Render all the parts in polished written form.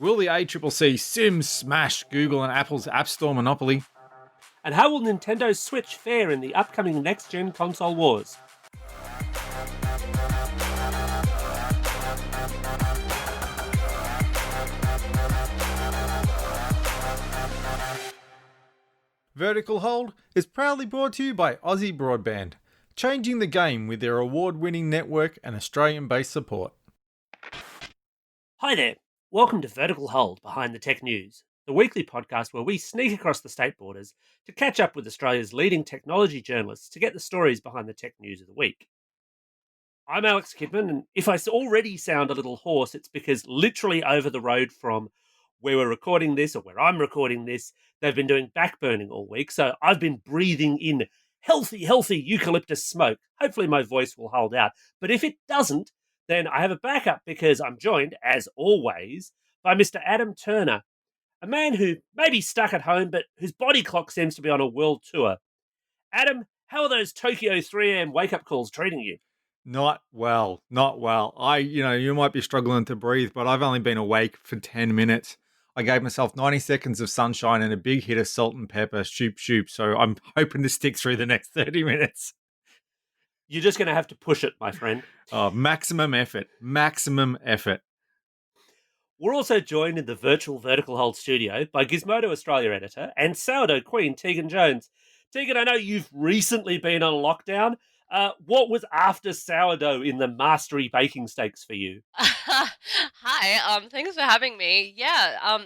Will the ACCC smash Google and Apple's App Store monopoly? And how will Nintendo's Switch fare in the upcoming next-gen console wars? Vertical Hold is proudly brought to you by Aussie Broadband, changing the game with their award-winning network and Australian-based support. Hi there. Welcome to Vertical Hold Behind the Tech News, the weekly podcast where we sneak across the state borders to catch up with Australia's leading technology journalists to get the stories behind the tech news of the week. I'm Alex Kidman, and if I already sound a little hoarse, it's because literally over the road from where we're recording this, or where I'm recording this, they've been doing backburning all week, so I've been breathing in healthy eucalyptus smoke. Hopefully my voice will hold out, but if it doesn't, then I have a backup because I'm joined, as always, by Mr. Adam Turner, a man who may be stuck at home, but whose body clock seems to be on a world tour. Adam, how are those Tokyo 3 a.m. wake-up calls treating you? Not well. You might be struggling to breathe, but I've only been awake for 10 minutes. I gave myself 90 seconds of sunshine and a big hit of salt and pepper, shoop, so I'm hoping to stick through the next 30 minutes. You're just going to have to push it, my friend. Oh, maximum effort. We're also joined in the virtual Vertical Hold studio by Gizmodo Australia editor and sourdough queen, Tegan Jones. Tegan, I know you've recently been on lockdown. What was after sourdough in the mastery baking stakes for you? Hi, thanks for having me.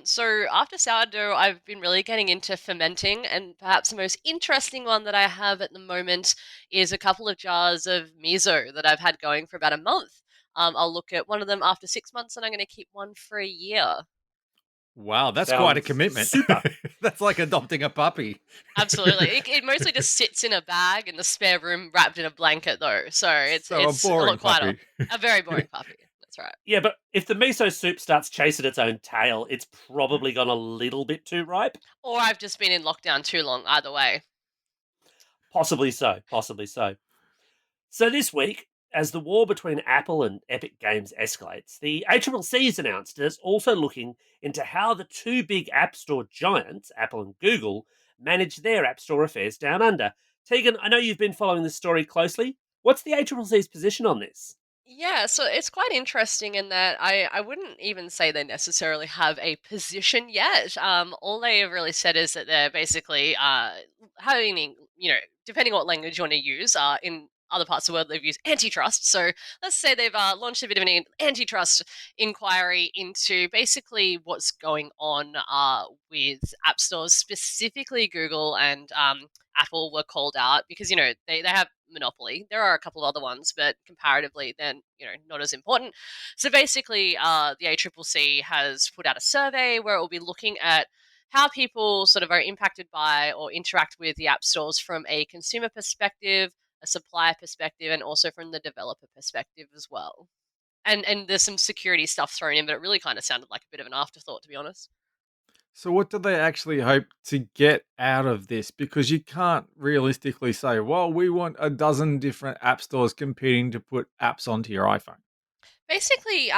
So after sourdough, I've been really getting into fermenting, and perhaps the most interesting one that I have at the moment is a couple of jars of miso that I've had going for about a month. I'll look at one of them after 6 months, and I'm going to keep one for a year. Wow, that's quite a commitment. Super. That's like adopting a puppy. Absolutely. It mostly just sits in a bag in the spare room, wrapped in a blanket, though. So it's a boring puppy. A very boring puppy. That's right. Yeah, but if the miso soup starts chasing its own tail, it's probably gone a little bit too ripe. Or I've just been in lockdown too long, either way. Possibly so. So this week, as the war between Apple and Epic Games escalates, the ACCC has announced it's also looking into how the two big App Store giants, Apple and Google, manage their App Store affairs down under. Tegan, I know you've been following this story closely. What's the ACCC's position on this? Yeah, so it's quite interesting in that I wouldn't even say they necessarily have a position yet. All they have really said is that they're basically having, depending on what language you want to use, in other parts of the world they've used antitrust. So let's say they've launched a bit of an antitrust inquiry into basically what's going on with app stores, specifically Google and Apple were called out because, they have monopoly. There are a couple of other ones, but comparatively, they're not as important. So basically, the ACCC has put out a survey where it will be looking at how people sort of are impacted by or interact with the app stores from a consumer perspective, a supplier perspective, and also from the developer perspective as well. And there's some security stuff thrown in, but it really kind of sounded like a bit of an afterthought, to be honest. So what do they actually hope to get out of this? Because you can't realistically say, well, we want a dozen different app stores competing to put apps onto your iPhone. Basically,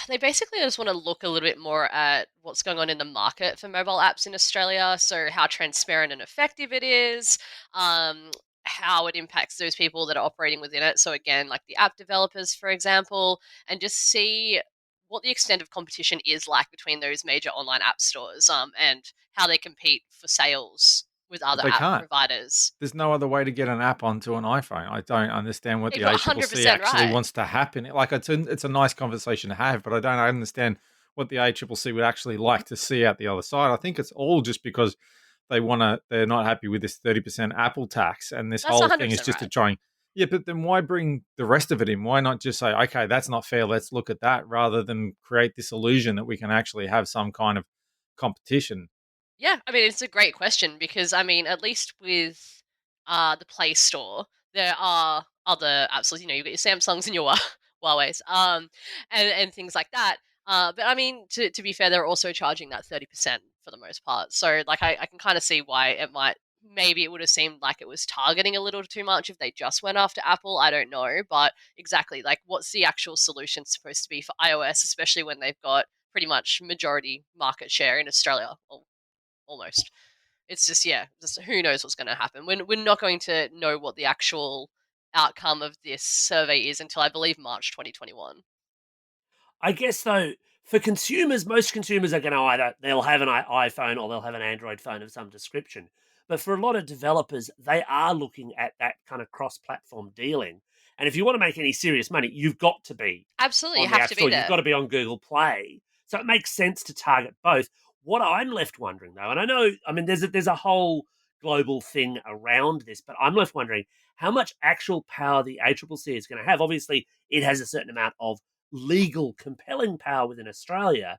they basically just want to look a little bit more at what's going on in the market for mobile apps in Australia. So how transparent and effective it is, how it impacts those people that are operating within it. So again, like the app developers, for example, and just see what the extent of competition is like between those major online app stores, and how they compete for sales with other They app can't. providers. There's no other way to get an app onto an iPhone. I don't understand what the You're ACCC 100% actually right. wants to happen. Like it's a nice conversation to have, but I don't understand what the ACCC would actually like to see out the other side. I think it's all just because they're not happy with this 30% Apple tax, and this That's whole thing is 100% just to right. try and but then why bring the rest of it in? Why not just say, okay, that's not fair, let's look at that, rather than create this illusion that we can actually have some kind of competition? Yeah, I mean, it's a great question because, I mean, at least with the Play Store, there are other apps. So, you've got your Samsungs and your Huawei's, and things like that. But I mean, to be fair, they're also charging that 30% for the most part. So, like, I can kind of see why maybe it would have seemed like it was targeting a little too much if they just went after Apple. I don't know. But exactly, like, what's the actual solution supposed to be for iOS, especially when they've got pretty much majority market share in Australia, almost. It's just, yeah, just who knows what's going to happen. We're not going to know what the actual outcome of this survey is until I believe March 2021. I guess though, for consumers, most consumers are going to either they'll have an iPhone or they'll have an Android phone of some description. But for a lot of developers, they are looking at that kind of cross-platform dealing. And if you want to make any serious money, you've got to be Absolutely, you on the have App to be Store. You've there. got to be on Google Play. So it makes sense to target both. What I'm left wondering though, and I know, I mean, there's a whole global thing around this, but I'm left wondering how much actual power the ACCC is going to have. Obviously, it has a certain amount of legal compelling power within Australia,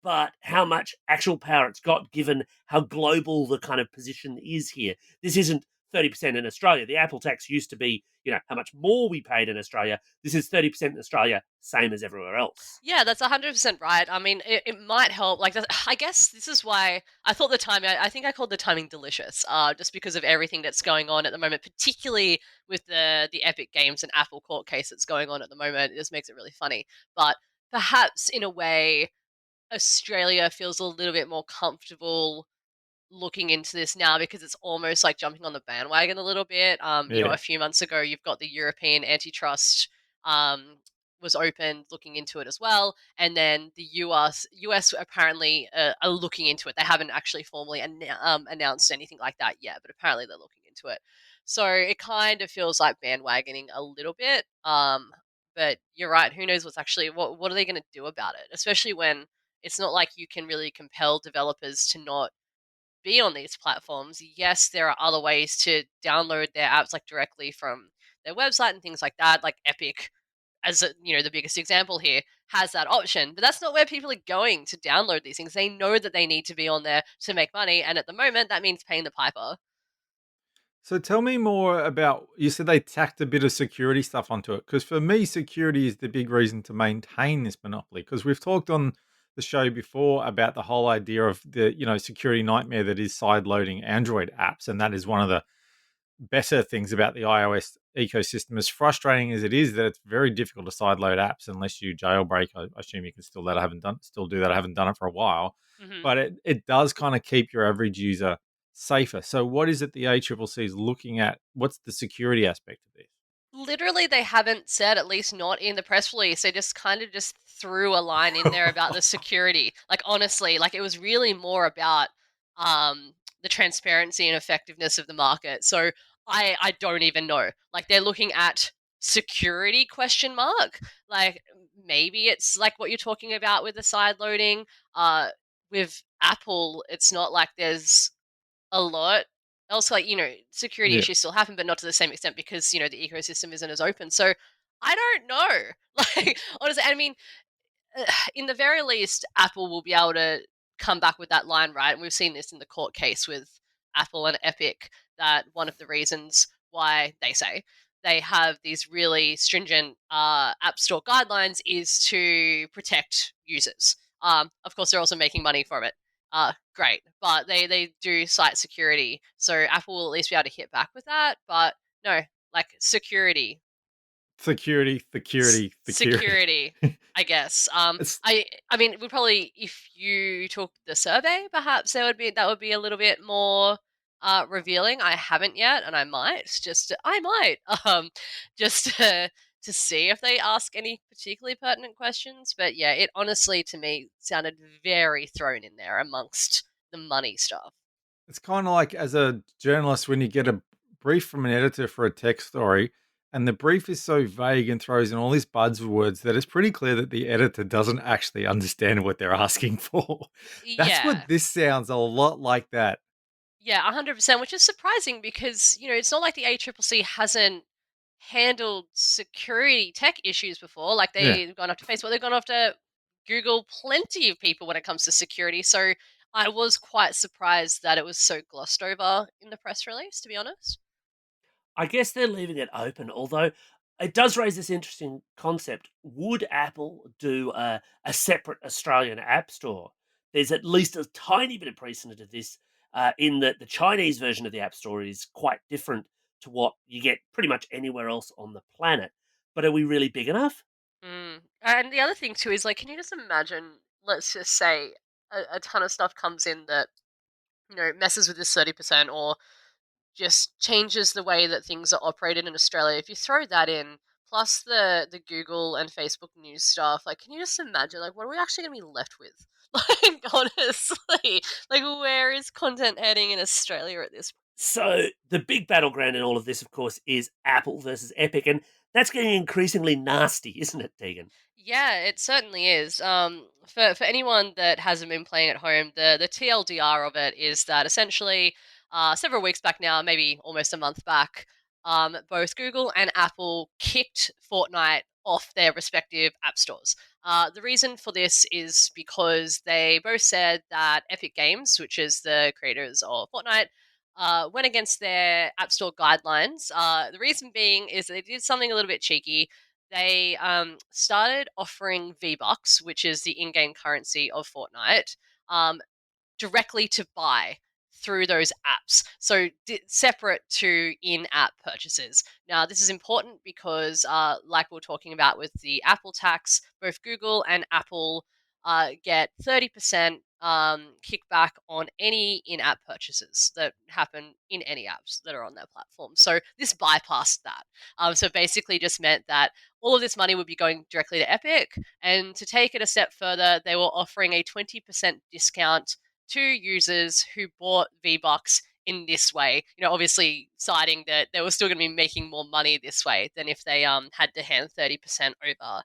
but how much actual power it's got given how global the kind of position is here. This isn't 30% in Australia. The Apple tax used to be, how much more we paid in Australia. This is 30% in Australia, same as everywhere else. Yeah, that's 100% right. I mean, it might help. Like, I guess this is why I thought the timing, I think I called the timing delicious, just because of everything that's going on at the moment, particularly with the Epic Games and Apple court case that's going on at the moment. It just makes it really funny. But perhaps in a way, Australia feels a little bit more comfortable looking into this now because it's almost like jumping on the bandwagon a little bit. Yeah. A few months ago, you've got the European antitrust um, was open, looking into it as well, and then the US apparently are looking into it. They haven't actually formally announced anything like that yet, but apparently they're looking into it. So it kind of feels like bandwagoning a little bit. But you're right. Who knows what are they going to do about it? Especially when it's not like you can really compel developers to not be on these platforms. Yes, there are other ways to download their apps like directly from their website and things like that. Like Epic, the biggest example here, has that option. But that's not where people are going to download these things. They know that they need to be on there to make money, and at the moment, that means paying the piper. So tell me more about, you said they tacked a bit of security stuff onto it. Because for me, security is the big reason to maintain this monopoly. Because we've talked on the show before about the whole idea of the, security nightmare that is side loading Android apps. And that is one of the better things about the iOS ecosystem. As frustrating as it is, that it's very difficult to sideload apps unless you jailbreak. I assume you can still do that. I haven't done it for a while, Hmm. but it does kind of keep your average user safer. So, what is it the ACCC is looking at? What's the security aspect of this? Literally, they haven't said, at least not in the press release. They just kind of just threw a line in there about the security. Like, honestly, like it was really more about the transparency and effectiveness of the market. So I don't even know. Like, they're looking at security question mark. Like, maybe it's like what you're talking about with the side loading. With Apple, it's not like there's a lot. Also, like, security Yeah. issues still happen, but not to the same extent because, the ecosystem isn't as open. So I don't know. Like, honestly, I mean, in the very least, Apple will be able to come back with that line, right? And we've seen this in the court case with Apple and Epic, that one of the reasons why they say they have these really stringent App Store guidelines is to protect users. Of course, they're also making money from it. Great, but they do site security, so Apple will at least be able to hit back with that. But no, like security, Security, security, security. security, I guess. It's I mean, we probably, if you took the survey, perhaps that would be a little bit more revealing. I haven't yet, and I might just to see if they ask any particularly pertinent questions. But yeah, it honestly to me sounded very thrown in there amongst the money stuff. It's kind of like, as a journalist, when you get a brief from an editor for a tech story, and the brief is so vague and throws in all these buzzwords that it's pretty clear that the editor doesn't actually understand what they're asking for. That's Yeah. what this sounds a lot like. That. Yeah, 100%, which is surprising because, it's not like the ACCC hasn't handled security tech issues before. Like, Yeah. they've gone after Facebook, they've gone after Google, plenty of people when it comes to security. So I was quite surprised that it was so glossed over in the press release, to be honest. I guess they're leaving it open, although it does raise this interesting concept. Would Apple do a separate Australian app store? There's at least a tiny bit of precedent of this, in that the Chinese version of the App Store is quite different to what you get pretty much anywhere else on the planet. But are we really big enough? And the other thing too is, like, can you just imagine? let's just say a ton of stuff comes in that messes with this 30% or just changes the way that things are operated in Australia. If you throw that in, plus the Google and Facebook news stuff, like, can you just imagine, like, what are we actually going to be left with? Like, honestly, like, where is content heading in Australia at this point? So the big battleground in all of this, of course, is Apple versus Epic, and that's getting increasingly nasty, isn't it, Tegan? Yeah, it certainly is. For anyone that hasn't been playing at home, the TLDR of it is that essentially, several weeks back now, maybe almost a month back, both Google and Apple kicked Fortnite off their respective app stores. The reason for this is because they both said that Epic Games, which is the creators of Fortnite, went against their app store guidelines. The reason being is they did something a little bit cheeky. They started offering V-Bucks, which is the in-game currency of Fortnite, um, directly to buy through those apps. So separate to in-app purchases. Now, this is important because, like we are talking about with the Apple tax, both Google and Apple get 30% kickback on any in-app purchases that happen in any apps that are on their platform. So this bypassed that. So basically just meant that all of this money would be going directly to Epic. And to take it a step further, they were offering a 20% discount to users who bought V-Bucks in this way. Obviously citing that they were still going to be making more money this way than if they had to hand 30% over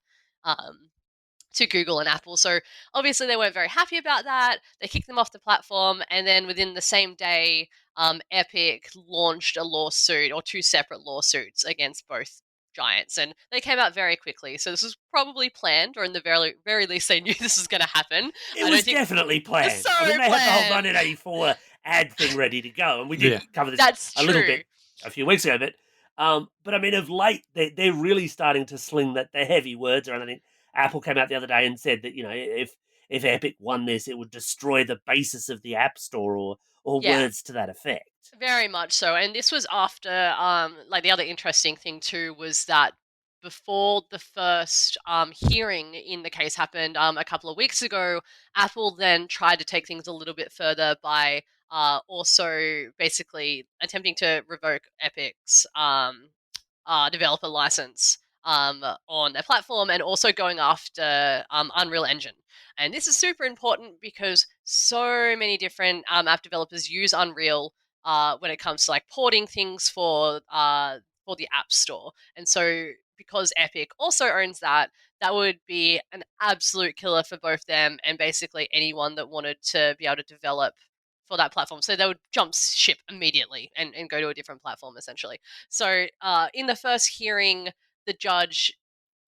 to Google and Apple. So obviously they weren't very happy about that. They kicked them off the platform, and then within the same day, Epic launched a lawsuit or two separate lawsuits against both giants, and they came out very quickly. So this was probably planned, or in the very least, they knew this was going to happen. It was definitely planned. So I mean, they had the whole planned. 1984 ad thing ready to go, and we did cover this That's a little true. bit a few weeks ago. But I mean, of late, they're really starting to sling the heavy words around. I think Apple came out the other day and said that if Epic won this, it would destroy the basis of the App Store or Yeah. words to that effect. Very much so. And this was after, like, the other interesting thing too was that before the first hearing in the case happened a couple of weeks ago, Apple then tried to take things a little bit further by also basically attempting to revoke Epic's developer license on their platform, and also going after Unreal Engine. And this is super important because so many different app developers use Unreal when it comes to like porting things for the App Store. And so because Epic also owns that, that would be an absolute killer for both them and basically anyone that wanted to be able to develop for that platform. So they would jump ship immediately and go to a different platform essentially. So in the first hearing, the judge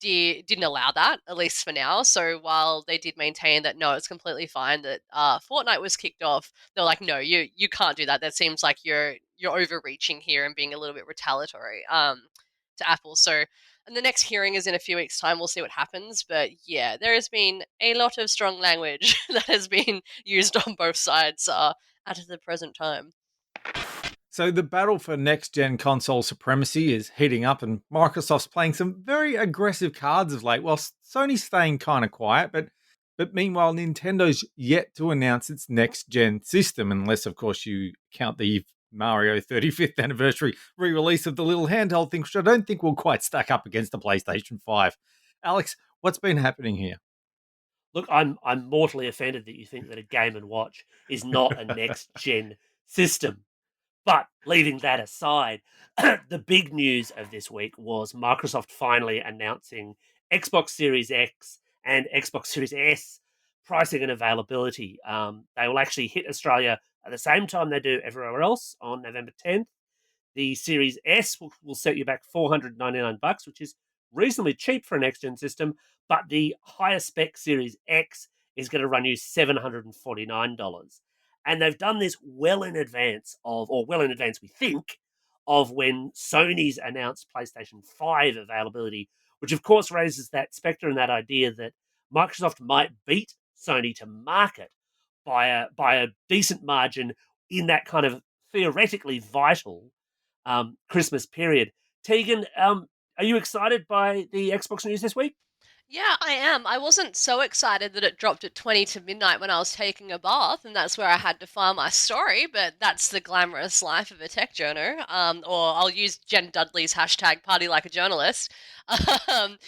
didn't allow that, at least for now. So while they did maintain that no, it's completely fine that Fortnite was kicked off, they're like, no, you can't do that. That seems like you're overreaching here and being a little bit retaliatory to Apple. So and the next hearing is in a few weeks' time. We'll see what happens. But yeah, there has been a lot of strong language that has been used on both sides at the present time. So the battle for next-gen console supremacy is heating up, and Microsoft's playing some very aggressive cards of late, while Sony's staying kind of quiet. But meanwhile, Nintendo's yet to announce its next-gen system, unless, of course, you count the Mario 35th anniversary re-release of the little handheld thing, which I don't think will quite stack up against the PlayStation 5. Alex, what's been happening here? Look, I'm mortally offended that you think that a Game and Watch is not a next-gen system. But leaving that aside, the big news of this week was Microsoft finally announcing Xbox Series X and Xbox Series S pricing and availability. They will actually hit Australia at the same time they do everywhere else on November 10th. The Series S will set you back $499, which is reasonably cheap for a next-gen system, but the higher spec Series X is going to run you $749. And they've done this well in advance we think, of when Sony's announced PlayStation 5 availability, which of course raises that spectre and that idea that Microsoft might beat Sony to market by a decent margin in that kind of theoretically vital Christmas period. Tegan, are you excited by the Xbox news this week? Yeah, I am. I wasn't so excited that it dropped at 20 to midnight when I was taking a bath, and that's where I had to file my story, but that's the glamorous life of a tech journo. Or I'll use Jen Dudley's hashtag party like a journalist. Um,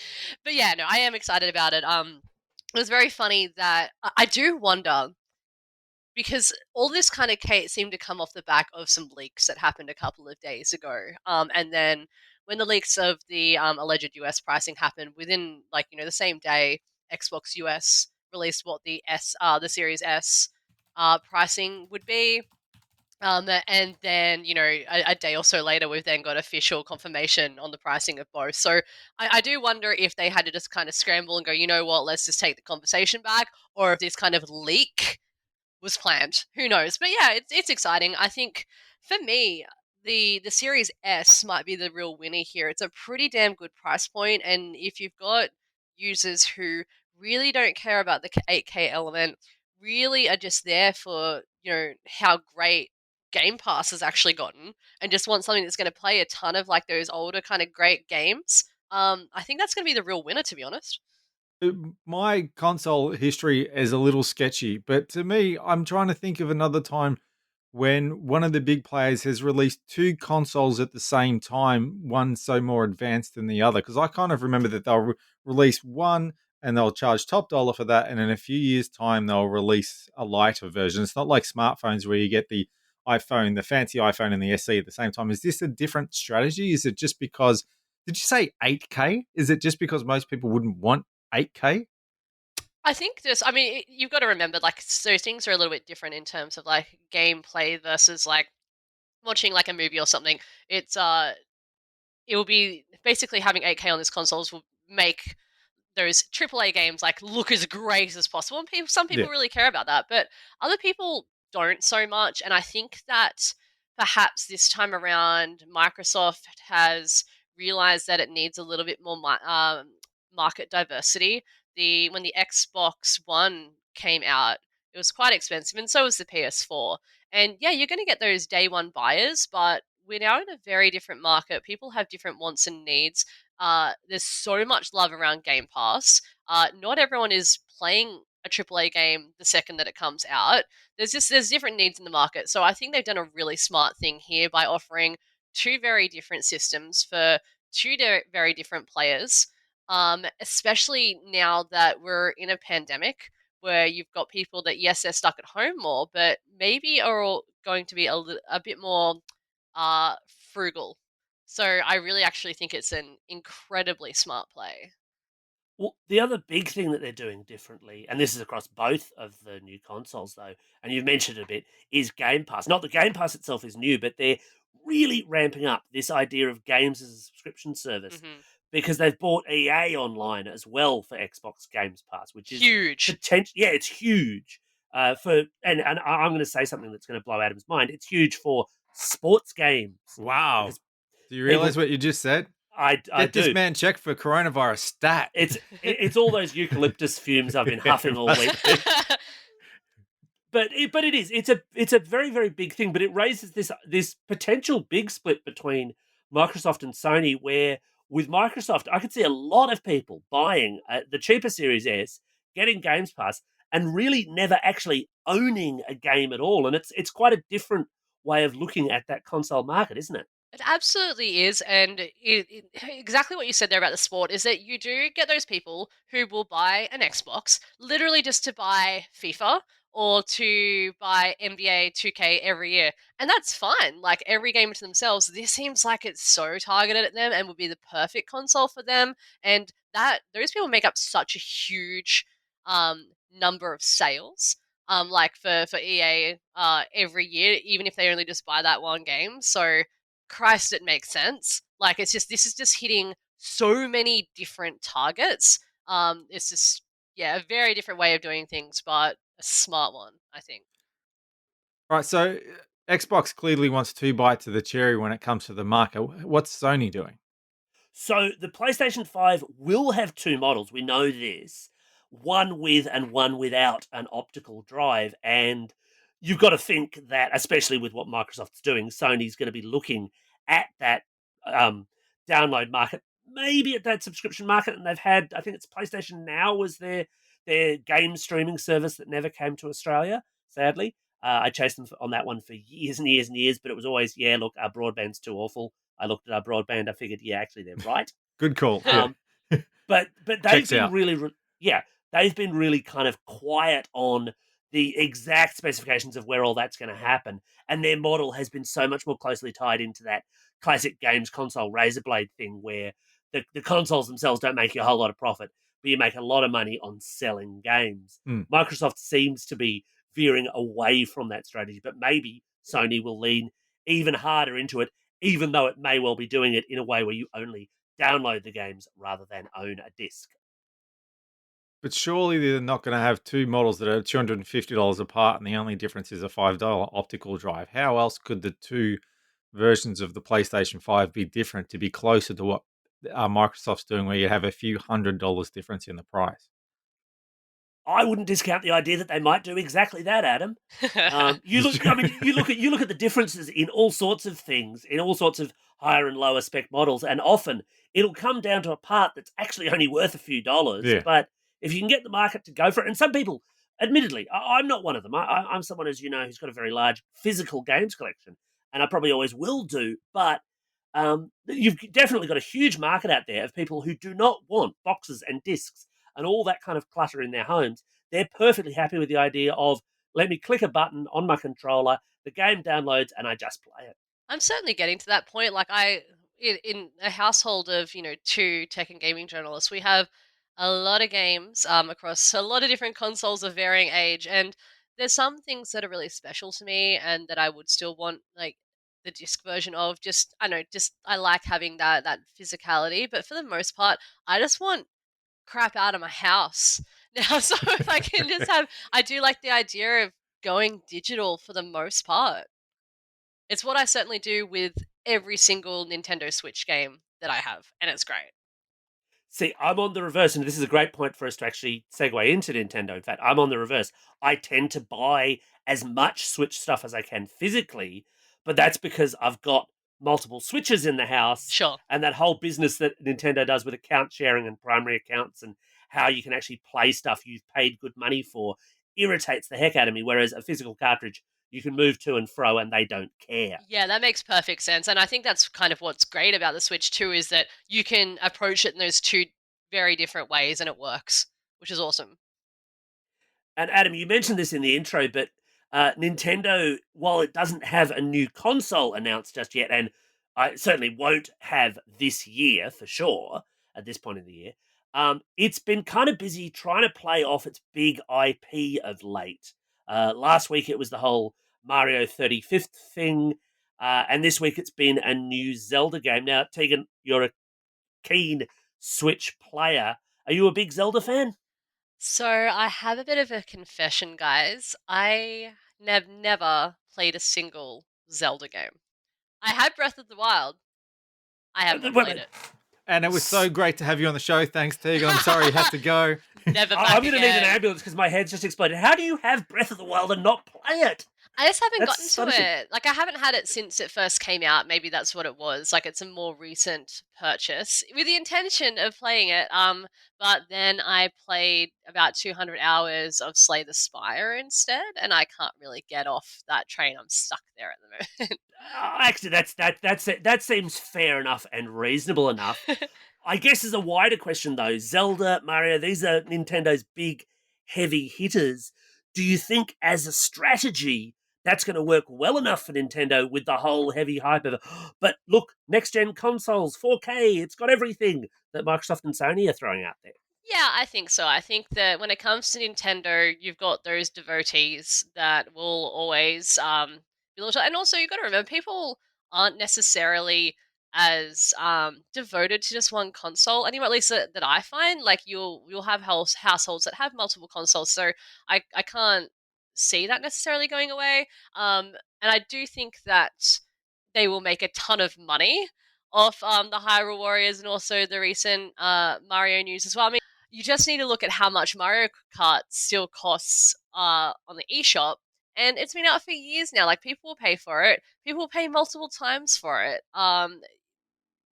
but yeah, no, I am excited about it. It was very funny that I do wonder because all this kind of seemed to come off the back of some leaks that happened a couple of days ago. And then when the leaks of the alleged US pricing happened, within the same day, Xbox US released what the Series S pricing would be. And then, a day or so later, we've then got official confirmation on the pricing of both. So I do wonder if they had to just kind of scramble and go, you know what, let's just take the conversation back, or if this kind of leak was planned. Who knows? But yeah, it's exciting. I think for me, the Series S might be the real winner here. It's a pretty damn good price point, and if you've got users who really don't care about the 8K element, really are just there for how great Game Pass has actually gotten, and just want something that's going to play a ton of like those older kind of great games. I think that's going to be the real winner, to be honest. My console history is a little sketchy, but to me, I'm trying to think of another time when one of the big players has released two consoles at the same time, one so more advanced than the other. Because I kind of remember that they'll release one and they'll charge top dollar for that, and in a few years' time, they'll release a lighter version. It's not like smartphones where you get the iPhone, the fancy iPhone, and the SE at the same time. Is this a different strategy? Is it just because? Did you say 8K? Is it just because most people wouldn't want 8K? I think just, I mean, you've got to remember, like, so things are a little bit different in terms of like gameplay versus like watching like a movie or something. It will be basically having 8K on these consoles will make those AAA games like look as great as possible. And some Yeah. people really care about that, but other people don't so much. And I think that perhaps this time around, Microsoft has realized that it needs a little bit more market diversity. When the Xbox One came out, it was quite expensive, and so was the PS4. And yeah, you're going to get those day one buyers, but we're now in a very different market. People have different wants and needs. There's so much love around Game Pass. Not everyone is playing a AAA game the second that it comes out. There's different needs in the market. So I think they've done a really smart thing here by offering two very different systems for very different players. Especially now that we're in a pandemic where you've got people that yes they're stuck at home more, but maybe are all going to be a bit more uh, frugal. So I really actually think it's an incredibly smart play. Well, the other big thing that they're doing differently, and this is across both of the new consoles, though, and you've mentioned it a bit, is Game Pass. Not that Game Pass itself is new, but they're really ramping up this idea of games as a subscription service Hmm. because they've bought EA online as well for Xbox Games Pass, which is Huge. potential. Yeah, it's huge. And I'm going to say something that's going to blow Adam's mind. It's huge for sports games Wow. because Do you realize people. what you just said? I Get this do. man checked for coronavirus stat. It's all those eucalyptus fumes I've been huffing all week. But it is it's a very very big thing. But it raises this potential big split between Microsoft and Sony, where with Microsoft I could see a lot of people buying the cheaper Series S, getting Games Pass, and really never actually owning a game at all. And it's quite a different way of looking at that console market, isn't it? It absolutely is, and exactly what you said there about the sport is that you do get those people who will buy an Xbox literally just to buy FIFA or to buy NBA 2K every year, and that's fine. Like every game to themselves, this seems like it's so targeted at them and would be the perfect console for them, and that those people make up such a huge number of sales. Like for EA, every year, even if they only just buy that one game, so Christ, it makes sense. Like it's just this is just hitting so many different targets. It's just yeah, a very different way of doing things, but a smart one, I think. Right, so Xbox clearly wants two bites of the cherry when it comes to the market. What's Sony doing? So the PlayStation 5 will have two models. We know this. One with and one without an optical drive. And you've got to think that, especially with what Microsoft's doing, Sony's going to be looking at that um, download market maybe at that subscription market, and they've had, I think it's PlayStation Now was their game streaming service that never came to Australia, sadly. I chased them on that one for years and years and years, but it was always, yeah, look, our broadband's too awful. I looked at our broadband, I figured, yeah, actually, they're right. Good call. Yeah. Um, but they've Checks been out. really, yeah, they've been really kind of quiet on the exact specifications of where all that's going to happen, and their model has been so much more closely tied into that classic games console razor blade thing, where the consoles themselves don't make you a whole lot of profit, but you make a lot of money on selling games. Mm. Microsoft seems to be veering away from that strategy, but maybe Sony will lean even harder into it, even though it may well be doing it in a way where you only download the games rather than own a disc. But surely they're not going to have two models that are $250 apart, and the only difference is a $5 optical drive. How else could the two versions of the PlayStation 5 be different to be closer to what Microsoft's doing, where you have a few $100 difference in the price? I wouldn't discount the idea that they might do exactly that, Adam. You look, I mean, you look at the differences in all sorts of things, in all sorts of higher and lower spec models, and often it'll come down to a part that's actually only worth a few dollars. Yeah. But if you can get the market to go for it, and some people, admittedly, I'm not one of them. I'm someone, as you know, who's got a very large physical games collection, and I probably always will do. But you've definitely got a huge market out there of people who do not want boxes and discs and all that kind of clutter in their homes. They're perfectly happy with the idea of, let me click a button on my controller, the game downloads, and I just play it. I'm certainly getting to that point. Like in a household of two tech and gaming journalists, we have a lot of games across a lot of different consoles of varying age, and there's some things that are really special to me, and that I would still want like the disc version of. Just I know, just I like having that physicality, but for the most part, I just want crap out of my house now. So if I can just have, I do like the idea of going digital for the most part. It's what I certainly do with every single Nintendo Switch game that I have, and it's great. See, I'm on the reverse, and this is a great point for us to actually segue into Nintendo. In fact, I'm on the reverse. I tend to buy as much Switch stuff as I can physically, but that's because I've got multiple Switches in the house, Sure. and that whole business that Nintendo does with account sharing and primary accounts and how you can actually play stuff you've paid good money for irritates the heck out of me. Whereas a physical cartridge, you can move to and fro, and they don't care. Yeah, that makes perfect sense. And I think that's kind of what's great about the Switch too, is that you can approach it in those two very different ways and it works, which is awesome. And Adam, you mentioned this in the intro, but Nintendo, while it doesn't have a new console announced just yet, and I certainly won't have this year for sure at this point in the year, it's been kind of busy trying to play off its big IP of late. Last week it was the whole Mario 35th thing, and this week it's been a new Zelda game. Now, Tegan, you're a keen Switch player. Are you a big Zelda fan? So I have a bit of a confession, guys. I have never played a single Zelda game. I had Breath of the Wild. I have not played it. And it was so great to have you on the show. Thanks, Tegan. I'm sorry you had to go. Never back I'm going to need an again. ambulance because my head's just exploded. How do you have Breath of the Wild and not play it? I just haven't That's gotten to astonishing. it. Like, I haven't had it since it first came out. Maybe that's what it was. Like, it's a more recent purchase with the intention of playing it. But then I played about 200 hours of Slay the Spire instead, and I can't really get off that train. I'm stuck there at the Actually, that seems fair enough and reasonable enough. moment. I guess as a wider question though, Zelda, Mario, these are Nintendo's big heavy hitters. Do you think as a strategy that's going to work well enough for Nintendo with the whole heavy hype of, but look, next gen consoles, 4K, it's got everything that Microsoft and Sony are throwing out there? Yeah, I think so. I think that when it comes to Nintendo, you've got those devotees that will always be loyal and also you've got to remember people aren't necessarily as devoted to just one console anymore. At least that I find, like you'll have households that have multiple consoles, so I can't see that necessarily going away. And I do think that they will make a ton of money off the Hyrule Warriors and also the recent Mario news as well. I mean, you just need to look at how much Mario Kart still costs on the eShop, and it's been out for years now. Like people will pay for it. People will pay multiple times for it.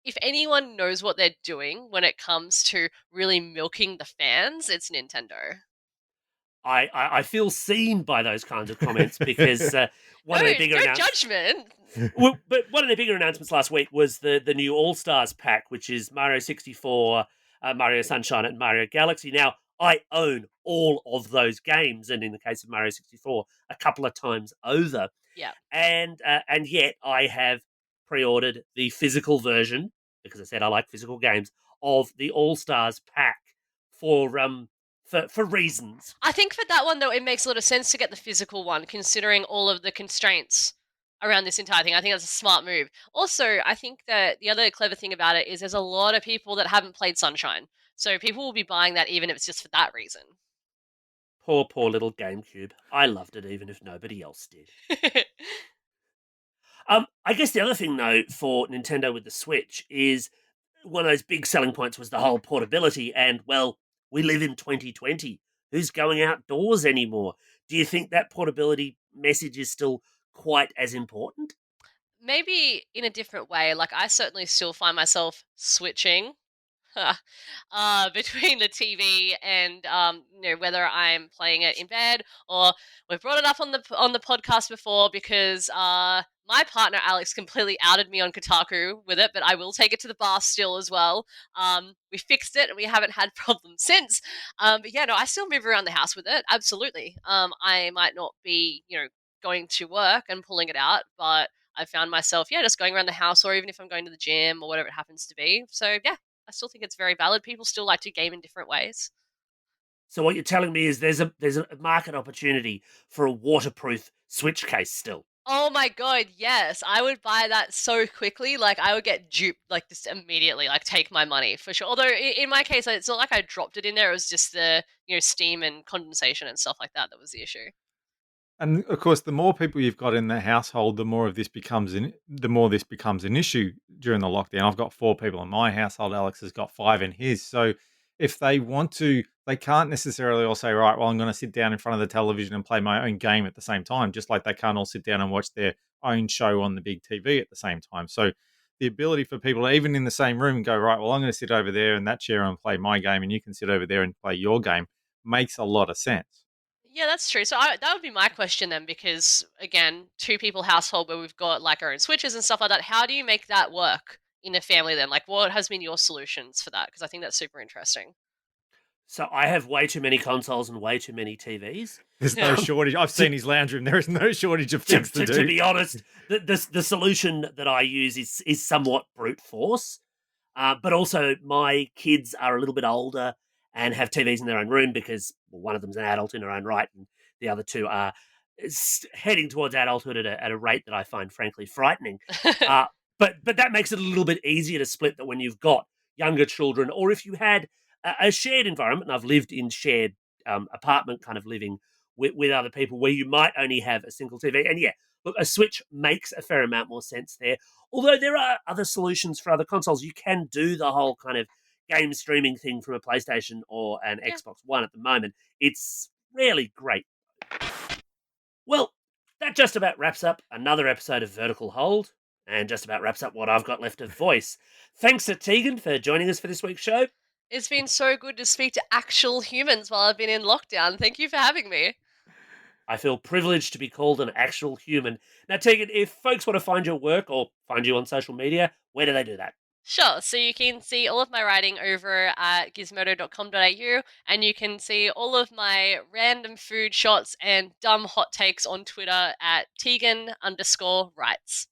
if anyone knows what they're doing when it comes to really milking the fans, it's Nintendo. I feel seen by those kinds of comments because one No, of their bigger no announcements. judgment. Well, but one of their bigger announcements last week was the new All Stars pack, which is Mario 64, Mario Sunshine, and Mario Galaxy. Now, I own all of those games, and in the case of Mario 64, a couple of times over. Yeah. And yet I have pre-ordered the physical version because I said I like physical games of the All Stars pack for reasons. I think for that one, though, it makes a lot of sense to get the physical one, considering all of the constraints around this entire thing. I think that's a smart move. Also, I think that the other clever thing about it is there's a lot of people that haven't played Sunshine. So people will be buying that even if it's just for that reason. Poor little GameCube. I loved it even if nobody else did. I guess the other thing though for Nintendo with the Switch is one of those big selling points was the whole portability, and well, we live in 2020. Who's going outdoors anymore? Do you think that portability message is still quite as important? Maybe in a different way. Like, I certainly still find myself switching between the TV and whether I'm playing it in bed or we've brought it up on the podcast before because my partner Alex completely outed me on Kotaku with it, but I will take it to the bar still as well. We fixed it and we haven't had problems since. But yeah, no, I still move around the house with it. Absolutely. I might not be going to work and pulling it out, but I found myself, just going around the house, or even if I'm going to the gym or whatever it happens to be. So yeah, I still think it's very valid. People still like to game in different ways. So what you're telling me is there's a market opportunity for a waterproof Switch case still. Oh my god, yes. I would buy that so quickly. Like, I would get duped, like, just immediately, like, take my money for sure. Although, in my case, it's not like I dropped it in there. It was just the, steam and condensation and stuff like that was the issue. And of course, the more people you've got in the household, the more this becomes an issue during the lockdown. I've got 4 people in my household. Alex has got 5 in his. So if they want to, they can't necessarily all say, right, well, I'm going to sit down in front of the television and play my own game at the same time, just like they can't all sit down and watch their own show on the big TV at the same time. So the ability for people to, even in the same room, go, right, well, I'm going to sit over there in that chair and play my game, and you can sit over there and play your game, makes a lot of sense. Yeah, that's true. So that would be my question then, because again, 2 people household where we've got like our own switches and stuff like that. How do you make that work in a family then? Like, what has been your solutions for that? Because I think that's super interesting. So I have way too many consoles and way too many TVs. There's no shortage. I've seen his lounge room. There is no shortage of things to do. To be honest, the solution that I use is somewhat brute force. But also, my kids are a little bit older and have TVs in their own room because one of them's an adult in her own right, and the other 2 are heading towards adulthood at a rate that I find frankly frightening. But that makes it a little bit easier to split that when you've got younger children, or if you had a shared environment. And I've lived in shared apartment kind of living with other people where you might only have a single TV. And yeah, look, a Switch makes a fair amount more sense there. Although there are other solutions for other consoles. You can do the whole kind of game streaming thing from a PlayStation or an Xbox One at the moment. It's really great. Well, that just about wraps up another episode of Vertical Hold, and just about wraps up what I've got left of voice. Thanks to Tegan for joining us for this week's show. It's been so good to speak to actual humans while I've been in lockdown. Thank you for having me. I feel privileged to be called an actual human. Now, Tegan, if folks want to find your work or find you on social media, where do they do that? Sure. So you can see all of my writing over at gizmodo.com.au, and you can see all of my random food shots and dumb hot takes on Twitter at Tegan_writes.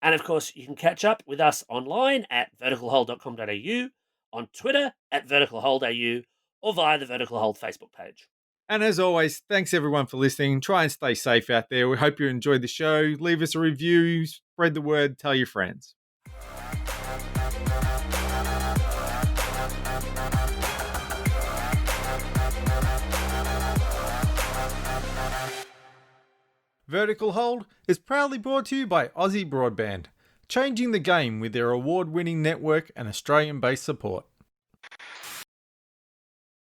And of course, you can catch up with us online at verticalhold.com.au, on Twitter at verticalholdau, or via the Vertical Hold Facebook page. And as always, thanks everyone for listening. Try and stay safe out there. We hope you enjoyed the show. Leave us a review, spread the word, tell your friends. Vertical Hold is proudly brought to you by Aussie Broadband, changing the game with their award-winning network and Australian-based support.